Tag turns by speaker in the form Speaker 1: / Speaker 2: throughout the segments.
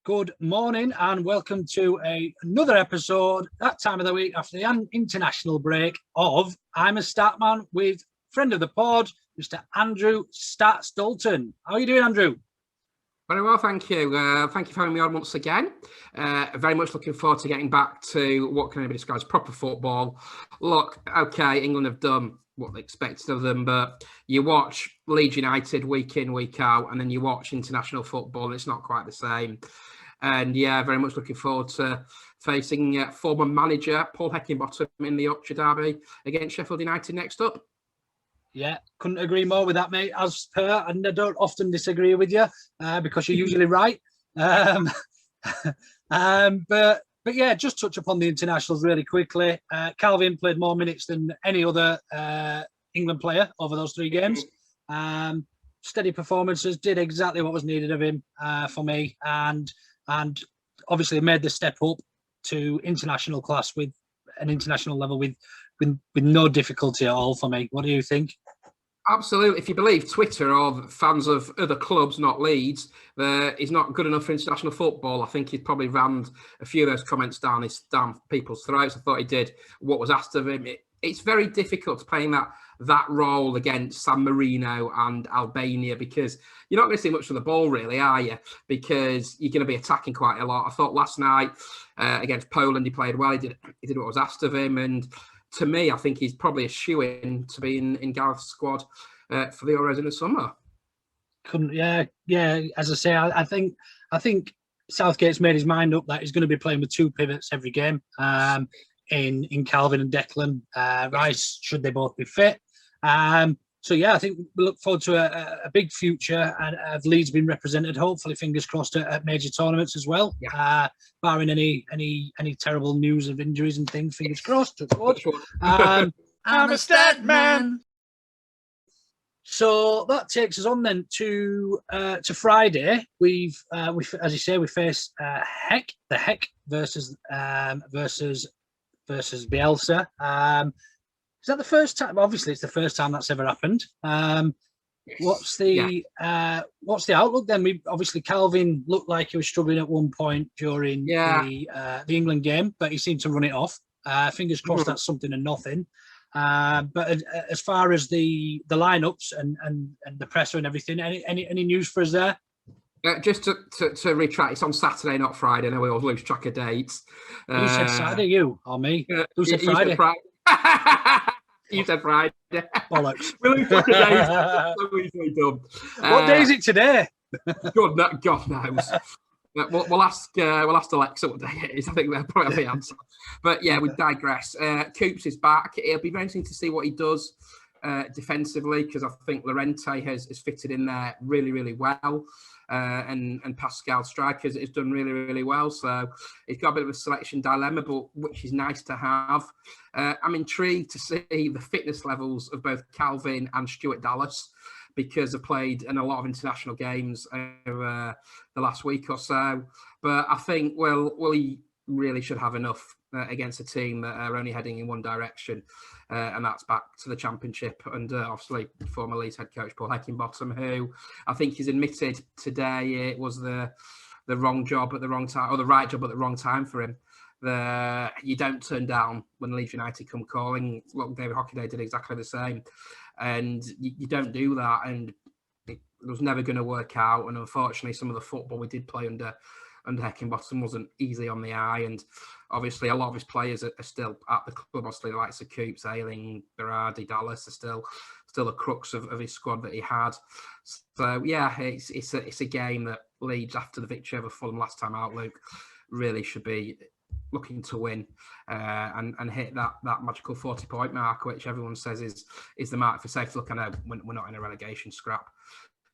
Speaker 1: Good morning and welcome to another episode, that time of the week after the international break of I'm a Statman with friend of the pod, Mr. Andrew Stats Dalton. How are you doing, Andrew?
Speaker 2: Very well, thank you. Thank you for having me on once again. Very much looking forward to getting back to what can only be described as proper football. Look, okay, England have done what they expected of them, but you watch Leeds United week in, week out, and then you watch international football, and it's not quite the same. And yeah, very much looking forward to facing former manager Paul Heckingbottom in the Yorkshire derby against Sheffield United next up.
Speaker 1: Yeah, couldn't agree more with that, mate. As per, and I don't often disagree with you because you're usually right. But yeah, just touch upon the internationals really quickly. Calvin played more minutes than any other England player over those three games. Steady performances, did exactly what was needed of him for me, and obviously made the step up to international class with an international level with no difficulty at all for me. What do you think?
Speaker 2: Absolutely. If you believe Twitter or fans of other clubs, not Leeds, he's not good enough for international football. I think he'd probably rammed a few of those comments down people's throats. I thought he did what was asked of him. It's very difficult playing that role against San Marino and Albania because you're not going to see much of the ball, really, are you? Because you're going to be attacking quite a lot. I thought last night against Poland he played well. He did what was asked of him, and to me, I think he's probably a shoo-in to be in Gareth's squad for the Euros in the summer.
Speaker 1: Yeah. As I say, I think Southgate's made his mind up that he's going to be playing with two pivots every game. In Calvin and Declan Rice, should they both be fit. So yeah, I think we look forward to a big future and of Leeds being represented, hopefully, fingers crossed, at major tournaments as well.
Speaker 2: Yeah.
Speaker 1: Barring any terrible news of injuries and things, fingers crossed. I'm
Speaker 3: a Statman.
Speaker 1: So that takes us on then to Friday. We as you say, we face the Heck versus Bielsa. Is that the first time? Obviously, it's the first time that's ever happened. What's the outlook then? Obviously Calvin looked like he was struggling at one point during the England game, but he seemed to run it off. Fingers crossed that's something and nothing. But as far as the lineups and the presser and everything, any news for us there?
Speaker 2: Just to retract, it's on Saturday, not Friday. I know we always lose track of dates.
Speaker 1: Who said Saturday, you or me? Who said Friday?
Speaker 2: You said Friday.
Speaker 1: Bollocks.
Speaker 2: We lose track of days. So easily done.
Speaker 1: What day is it today?
Speaker 2: God knows. We'll ask Alexa what day it is. I think they'll probably have the answer. But yeah, we digress. Coops is back. It'll be very interesting to see what he does defensively because I think Llorente has fitted in there really, really well. And Pascal Strikers has done really, really well. So it's got a bit of a selection dilemma, but which is nice to have. I'm intrigued to see the fitness levels of both Calvin and Stuart Dallas because they've played in a lot of international games over the last week or so. But I think, we really should have enough against a team that are only heading in one direction. And that's back to the Championship under, obviously, former Leeds head coach Paul Heckingbottom, who I think he's admitted today it was the wrong job at the wrong time, or the right job at the wrong time for him. You don't turn down when Leeds United come calling. Look, David Hockaday did exactly the same. And you don't do that. And it was never going to work out. And unfortunately, some of the football we did play under Heckingbottom wasn't easy on the eye. And obviously, a lot of his players are still at the club. Obviously, the likes of Coops, Ayling, Berardi, Dallas are still the crux of his squad that he had. So yeah, it's a game that Leeds, after the victory over Fulham last time out, Luke, really should be looking to win and hit that magical 40-point mark, which everyone says is the mark for safety. Look, I know we're not in a relegation scrap.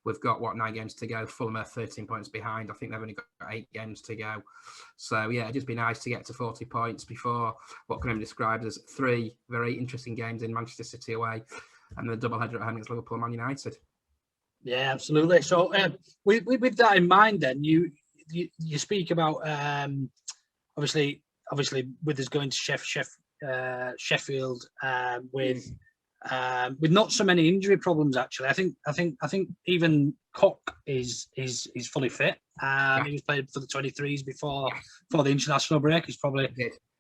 Speaker 2: We've got, 9 games to go. Fulham are 13 points behind. I think they've only got 8 games to go. So, yeah, it'd just be nice to get to 40 points before what can be described as 3 very interesting games in Manchester City away and the doubleheader at home against Liverpool and Man United.
Speaker 1: Yeah, absolutely. So, with that in mind, then, you speak about, obviously, with us going to Sheffield with with not so many injury problems. Actually, I think even Koch is fully fit. He was played for the 23s before the international break. He's probably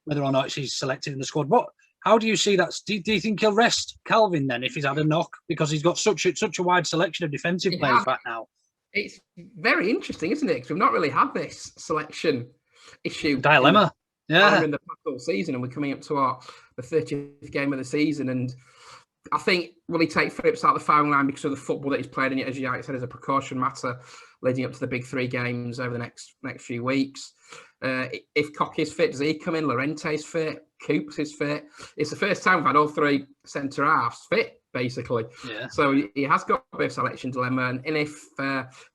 Speaker 1: whether or not he's selected in the squad. But how do you see that? Do you think he'll rest Calvin then if he's had a knock, because he's got such a wide selection of defensive players back now?
Speaker 2: It's very interesting, isn't it? Because we've not really had this selection issue
Speaker 1: dilemma.
Speaker 2: In the whole season, and we're coming up to the 30th game of the season, and I think, will he take Phillips out the firing line because of the football that he's played? And as you said, as a precaution matter leading up to the big 3 games over the next few weeks. If Koch is fit, does he come in? Llorente's fit. Coops is fit. It's the first time we've had all 3 centre halves fit, basically.
Speaker 1: Yeah.
Speaker 2: So he has got a bit of selection dilemma. And if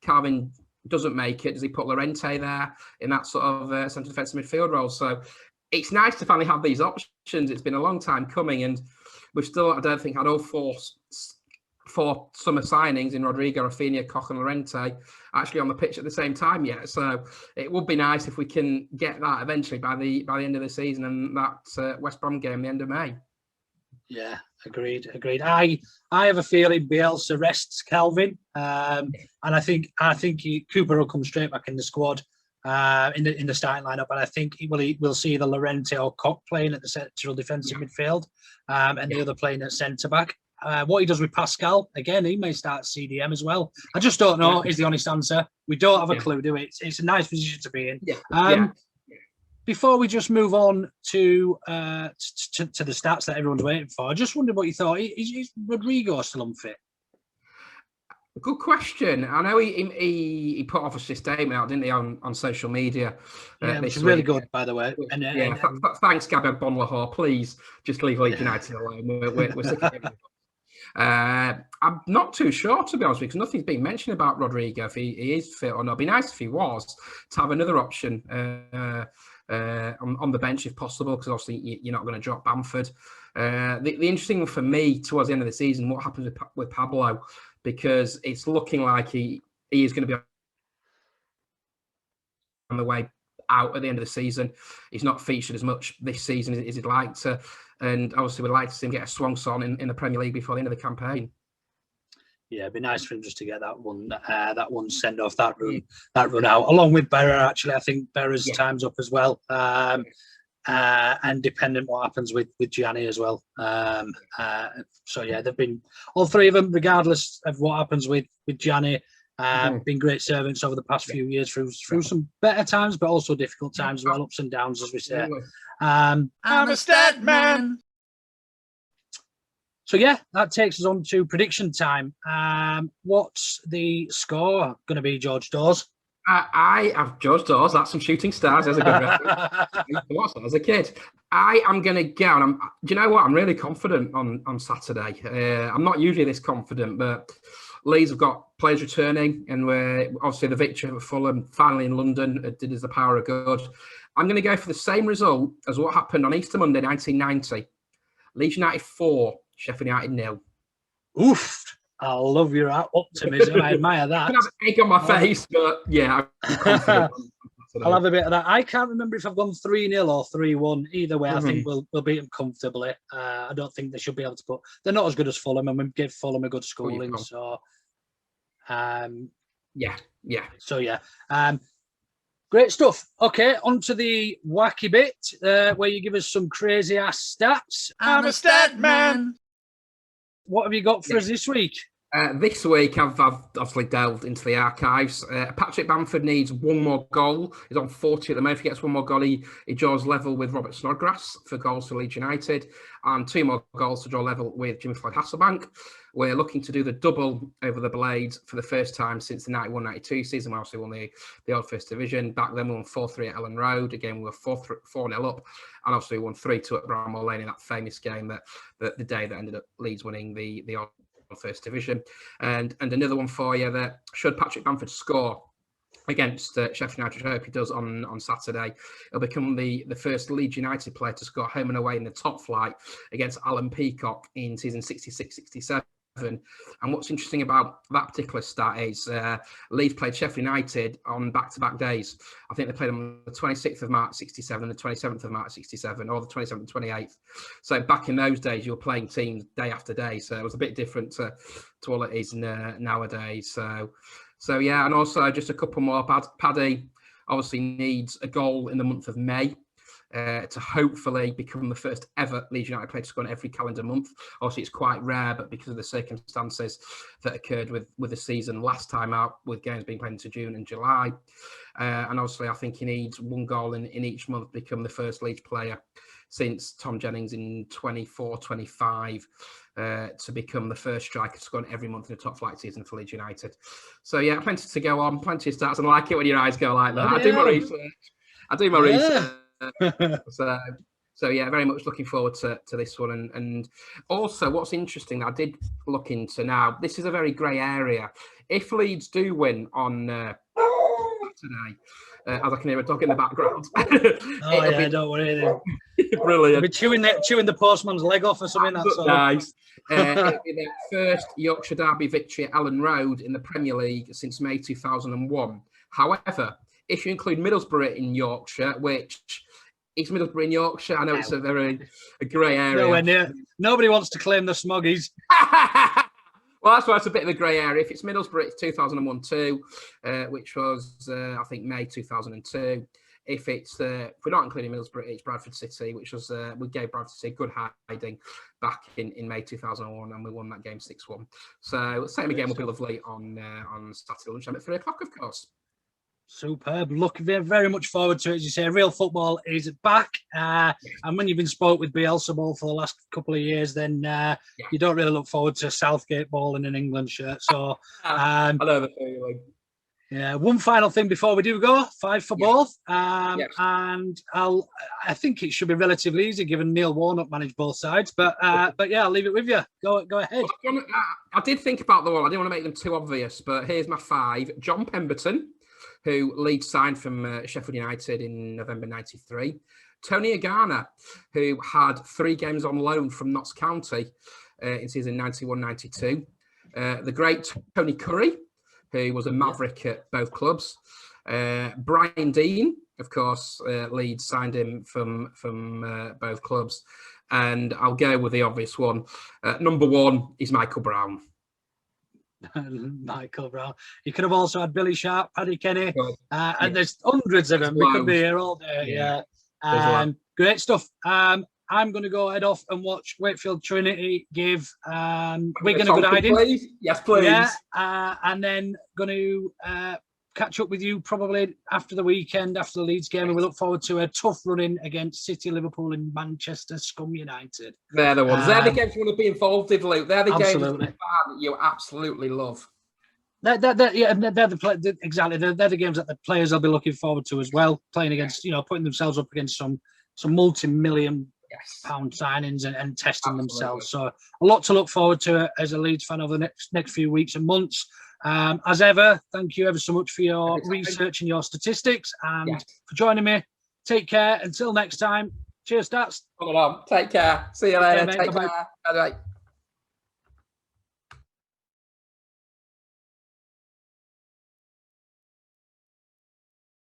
Speaker 2: Calvin doesn't make it, does he put Llorente there in that sort of centre defensive midfield role? So it's nice to finally have these options. It's been a long time coming, and we've still, I don't think, had all 4 summer signings in Rodrigo, Rafinha, Koch and Llorente actually on the pitch at the same time yet. So it would be nice if we can get that eventually by the end of the season, and that West Brom game the end of May.
Speaker 1: Yeah, agreed. I have a feeling Bielsa rests Calvin, and I think Cooper will come straight back in the squad. In the starting lineup, and I think we'll see the Llorente or Koch playing at the central defensive midfield, and the other playing at centre back. What he does with Pascal, again, he may start CDM as well. I just don't know. Is the honest answer. We don't have a clue, do we? It's a nice position to be in. Before we just move on to the stats that everyone's waiting for, I just wondered what you thought. Is Rodrigo still unfit?
Speaker 2: Good question. I know he put off a statement out, didn't he, on social media?
Speaker 1: Which is really good, by the way.
Speaker 2: Thanks, Gabby Bonlahor. Please just leave Leeds United alone. We're sick of it. I'm not too sure, to be honest, because nothing's been mentioned about Rodrigo, if he is fit or not. It'd be nice if he was, to have another option on the bench if possible, because obviously you're not going to drop Bamford. The interesting one for me towards the end of the season, what happens with Pablo, because it's looking like he is going to be on the way out at the end of the season. He's not featured as much this season as he'd like to, and obviously we'd like to see him get a swung son in the Premier League before the end of the campaign.
Speaker 1: Yeah, it'd be nice for him just to get that one send off, that run out, along with Berra. Actually, I think Berra's time's up as well, and dependent what happens with Gianni as well. So yeah, they've been all 3 of them, regardless of what happens with Gianni. Been great servants over the past few years through some better times, but also difficult times as well, ups and downs, as we say.
Speaker 3: I'm a stat man.
Speaker 1: So yeah, that takes us on to prediction time. What's the score going to be, George Dawes?
Speaker 2: I have George Dawes. That's some shooting stars. There's a good reference. As a kid, I am going to go. And do you know what? I'm really confident on Saturday. I'm not usually this confident, but Leeds have got players returning, and we're obviously the victory over Fulham finally in London did us the power of good. I'm going to go for the same result as what happened on Easter Monday 1990. Leeds United 4, Sheffield United 0.
Speaker 1: Oof. I love your optimism. I admire that.
Speaker 2: I can have an egg on my face, but yeah, I'm confident.
Speaker 1: I'll have a bit of that. I can't remember if I've gone 3-0 or 3-1. Either way, I think we'll beat them comfortably. I don't think they should be able to put. They're not as good as Fulham, and we give Fulham a good schooling. So,
Speaker 2: yeah.
Speaker 1: So yeah, great stuff. Okay, on to the wacky bit where you give us some crazy ass stats.
Speaker 3: I'm a stat man.
Speaker 1: What have you got for us this week?
Speaker 2: This week, I've obviously delved into the archives. Patrick Bamford needs 1 more goal. He's on 40 at the moment. If he gets 1 more goal, he draws level with Robert Snodgrass for goals for Leeds United, and 2 more goals to draw level with Jimmy Floyd Hasselbank. We're looking to do the double over the Blades for the first time since the 91-92 season. We obviously won the old First Division. Back then, we won 4-3 at Ellen Road. Again, we were 4-0 up. And obviously, we won 3-2 at Bramwell Lane in that famous game that the day that ended up Leeds winning the old First Division. And another one for you, that should Patrick Bamford score against Sheffield United, which I hope he does on Saturday, he'll become the first Leeds United player to score home and away in the top flight against Alan Peacock in season 66-67. And what's interesting about that particular stat is Leeds played Sheffield United on back-to-back days. I think they played on the 26th of March 67, the 27th of March 67, or the 27th and 28th. So back in those days, you were playing teams day after day. So it was a bit different to all it is nowadays. So yeah, and also just a couple more. Paddy obviously needs a goal in the month of May. To hopefully become the first ever Leeds United player to score in every calendar month. Obviously, it's quite rare, but because of the circumstances that occurred with the season last time out, with games being played into June and July. And obviously, I think he needs one goal in each month to become the first Leeds player since Tom Jennings in 24-25 to become the first striker to score in every month in a top flight season for Leeds United. So yeah, plenty to go on, plenty of stats. And I like it when your eyes go like that. I do my research. So yeah, very much looking forward to this one. And also what's interesting that I did look into now, this is a very grey area. If Leeds do win on Saturday, as I can hear a dog in the background.
Speaker 1: Don't worry.
Speaker 2: Brilliant.
Speaker 1: Be chewing the postman's leg off or something. That's all.
Speaker 2: Nice. It'll be their first Yorkshire Derby victory at Ellen Road in the Premier League since May 2001. However, if you include Middlesbrough in Yorkshire, which is Middlesbrough in Yorkshire, I know it's a grey area.
Speaker 1: Nowhere near. Nobody wants to claim the Smoggies.
Speaker 2: Well, that's why it's a bit of a grey area. If it's Middlesbrough, it's 2001-2, which was, I think, May 2002. If we're not including Middlesbrough, it's Bradford City, which was, we gave Bradford City a good hiding back in May 2001, and we won that game 6-1. So, same again will be lovely on Saturday lunchtime at 3 o'clock, of course.
Speaker 1: Superb. Looking very much forward to it. As you say, real football is back. And when you've been spoke with Bielsa ball for the last couple of years, then you don't really look forward to Southgate ball in an England shirt. So
Speaker 2: I know the feeling.
Speaker 1: Yeah. One final thing before we do go, 5 for both. And I think it should be relatively easy given Neil Warnock managed both sides. But yeah, I'll leave it with you. Go ahead.
Speaker 2: Well, I did think about the one. I didn't want to make them too obvious, but here's my 5. John Pemberton, who Leeds signed from Sheffield United in November 93. Tony Agana, who had 3 games on loan from Notts County in season 91-92. The great Tony Curry, who was a maverick at both clubs. Brian Dean, of course, Leeds signed him from both clubs. And I'll go with the obvious one. Number 1 is Michael Brown.
Speaker 1: Michael Brown. You could have also had Billy Sharp, Paddy Kenny, and there's hundreds of them. We could be here all day. Great stuff. I'm going to go head off and watch Wakefield Trinity give Wigan a good hiding.
Speaker 2: Please? Yes, please.
Speaker 1: Yeah, and then going to catch up with you probably after the weekend, after the Leeds game, and we look forward to a tough run-in against City, Liverpool and Manchester Scum United.
Speaker 2: They're the ones. They're the games you want to be involved in, Luke. They're the games that you absolutely love.
Speaker 1: They're the games that the players will be looking forward to as well, playing against, putting themselves up against some multi-million pound signings and testing themselves. So a lot to look forward to as a Leeds fan over the next few weeks and months. As ever, thank you ever so much for your research and your statistics and for joining me. Take care. Until next time. Cheers, Stats.
Speaker 2: Take care. See you later.
Speaker 1: Okay,
Speaker 2: Take care. Bye-bye.